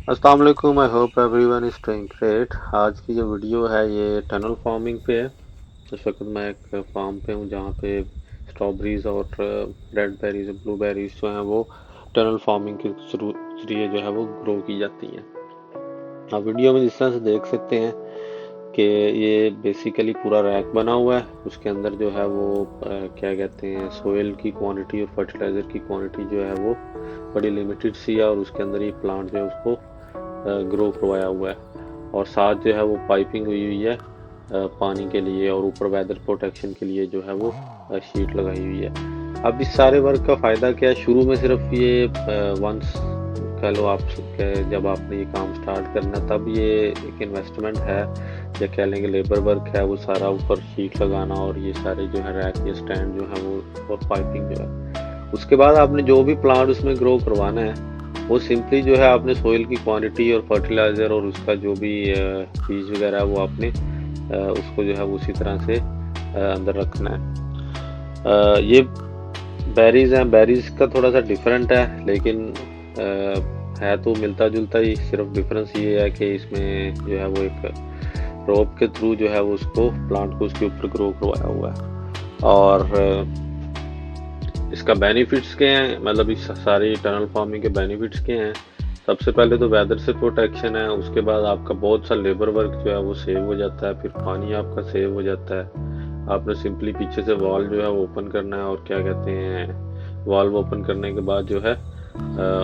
अस्सलाम वालेकुम। I hope everyone is doing great. आज की जो वीडियो है ये टनल फार्मिंग पे है। इस वक्त मैं एक फार्म पे हूँ जहाँ पे स्ट्रॉबेरीज और रेड बेरीज ब्लूबेरीज जो हैं वो टनल फार्मिंग के जरिए जो है वो ग्रो की जाती हैं। आप वीडियो में जिस तरह से देख सकते हैं कि ये बेसिकली पूरा रैक बना हुआ है। उसके अंदर जो है वो क्या कहते हैं, सोयल की क्वांटिटी और फर्टिलाइज़र की क्वांटिटी जो है वो बड़ी लिमिटेड सी है, और उसके अंदर ये प्लांट जो है उसको ग्रो करवाया हुआ है। और साथ जो है वो पाइपिंग हुई हुई है पानी के लिए, और ऊपर वेदर प्रोटेक्शन के लिए जो है वो शीट लगाई हुई है। अब इस सारे वर्क का फ़ायदा क्या है? शुरू में सिर्फ ये वंस कह लो आप, जब आपने ये काम स्टार्ट करना तब ये एक इन्वेस्टमेंट है, या कह लेंगे लेबर वर्क है वो सारा, ऊपर शीट लगाना और ये सारे जो है रैक या स्टैंड जो है वो और पाइपिंग जो है। उसके बाद आपने जो भी प्लांट उसमें ग्रो करवाना है वो सिंपली जो है आपने सोइल की क्वांटिटी और फर्टिलाइज़र और उसका जो भी बीज वगैरह है वो आपने उसको जो है वो उसी तरह से अंदर रखना है। ये बेरीज हैं, बेरीज का थोड़ा सा डिफरेंट है, लेकिन है तो मिलता जुलता ही। सिर्फ डिफरेंस ये है कि इसमें जो है वो एक रोप के थ्रू जो है वो उसको प्लांट को उसके ऊपर ग्रो करवाया हुआ है। और इसका बेनिफिट्स क्या हैं, मतलब इस सारी टनल फार्मिंग के बेनिफिट्स क्या हैं? सबसे पहले तो वेदर से प्रोटेक्शन है। उसके बाद आपका बहुत सा लेबर वर्क जो है वो सेव हो जाता है, फिर पानी आपका सेव हो जाता है। आपने सिंपली पीछे से वॉल जो है वो ओपन करना है, और क्या कहते हैं, वॉल्व ओपन करने के बाद जो है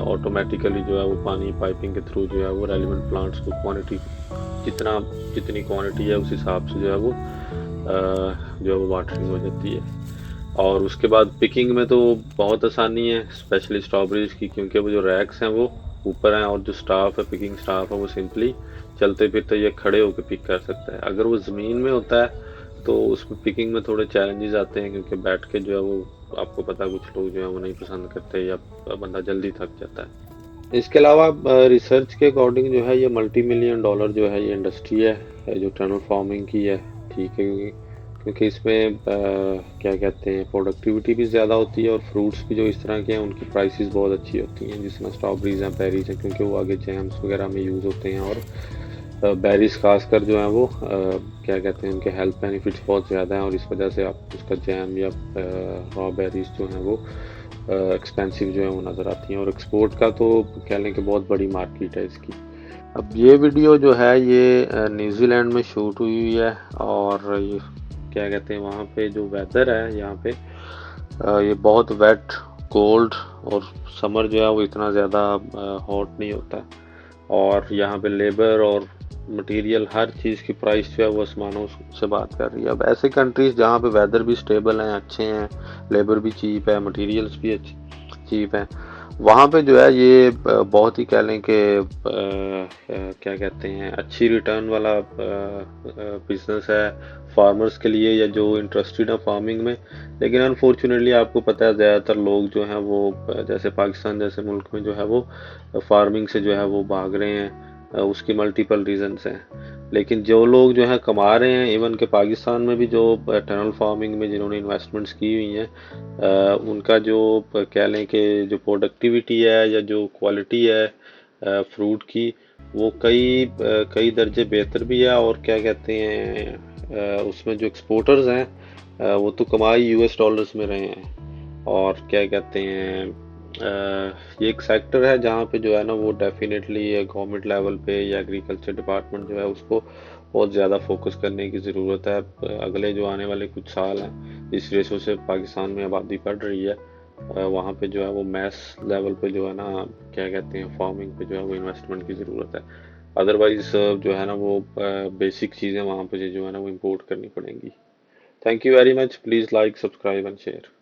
ऑटोमेटिकली जो है वो पानी पाइपिंग के थ्रू जो है वो रेलिवेंट प्लांट्स को क्वांटिटी जितना जितनी क्वांटिटी है उस हिसाब से जो है वो जो है वो वाटरिंग हो जाती है। और उसके बाद पिकिंग में तो बहुत आसानी है, स्पेशली स्ट्रॉबेरीज की, क्योंकि वो जो रैक्स हैं वो ऊपर हैं, और जो स्टाफ है, पिकिंग स्टाफ है, वो सिंपली चलते फिरते या खड़े होकर पिक कर सकता है। अगर वो ज़मीन में होता है तो उसमें पिकिंग में थोड़े चैलेंजेस आते हैं, क्योंकि बैठ के जो है वो, आपको पता है कुछ लोग जो है वो नहीं पसंद करते, या बंदा जल्दी थक जाता है। इसके अलावा रिसर्च के अकॉर्डिंग जो है ये मल्टी मिलियन डॉलर जो है ये इंडस्ट्री है जो टनल फार्मिंग की है। ठीक है, क्योंकि क्योंकि इसमें क्या कहते हैं, प्रोडक्टिविटी भी ज़्यादा होती है, और फ्रूट्स भी जो इस तरह के हैं उनकी प्राइसेस बहुत अच्छी होती हैं, जिसमें स्ट्रॉबेरीज हैं, बेरीज हैं, क्योंकि वो आगे जैम्स वगैरह में यूज़ होते हैं। और बेरीज खासकर जो है वो क्या कहते हैं, उनके हेल्थ बेनिफिट्स बहुत ज़्यादा हैं, और इस वजह से आप उसका जैम या रॉ बेरीज जो हैं वो एक्सपेंसिव जो है वो नज़र आती हैं। और एक्सपोर्ट का तो कह लें कि बहुत बड़ी मार्केट है इसकी। अब ये वीडियो जो है ये न्यूजीलैंड में शूट हुई हुई है, और ये क्या कहते हैं, वहाँ पे जो वेदर है यहाँ पे ये बहुत वेट, कोल्ड, और समर जो है वो इतना ज़्यादा हॉट नहीं होता है। और यहाँ पे लेबर और मटेरियल हर चीज़ की प्राइस जो है वो आसमानों से बात कर रही है। अब ऐसे कंट्रीज जहाँ पे वेदर भी स्टेबल हैं, अच्छे हैं, लेबर भी चीप है, मटेरियल्स भी अच्छे चीप हैं, वहाँ पे जो है ये बहुत ही कह लें कि क्या कहते हैं, अच्छी रिटर्न वाला बिजनेस है फार्मर्स के लिए, या जो इंटरेस्टेड है फार्मिंग में। लेकिन अनफॉर्चुनेटली आपको पता है ज़्यादातर लोग जो हैं वो जैसे पाकिस्तान जैसे मुल्क में जो है वो फार्मिंग से जो है वो भाग रहे हैं। उसकी मल्टीपल रीजंस हैं। लेकिन जो लोग जो है कमा रहे हैं, इवन के पाकिस्तान में भी जो टनल फार्मिंग में जिन्होंने इन्वेस्टमेंट्स की हुई हैं, उनका जो कह लें कि जो प्रोडक्टिविटी है या जो क्वालिटी है फ्रूट की, वो कई दर्जे बेहतर भी है। और क्या कहते हैं, उसमें जो एक्सपोर्टर्स हैं वो तो कमाई यूएस डॉलर्स में रहे हैं। और क्या कहते हैं, ये एक सेक्टर है जहाँ पे जो है ना वो डेफिनेटली गवर्नमेंट लेवल पे या एग्रीकल्चर डिपार्टमेंट जो है उसको बहुत ज़्यादा फोकस करने की ज़रूरत है। अगले जो आने वाले कुछ साल हैं, इस रेशो से पाकिस्तान में आबादी बढ़ रही है, वहाँ पे जो है वो मैस लेवल पे जो है ना, क्या कहते हैं, फार्मिंग पे जो है वो इन्वेस्टमेंट की ज़रूरत है। अदरवाइज जो है ना वो बेसिक चीज़ें वहाँ पे जो है ना वो इम्पोर्ट करनी पड़ेंगी। Thank you very much. Please like, subscribe and share.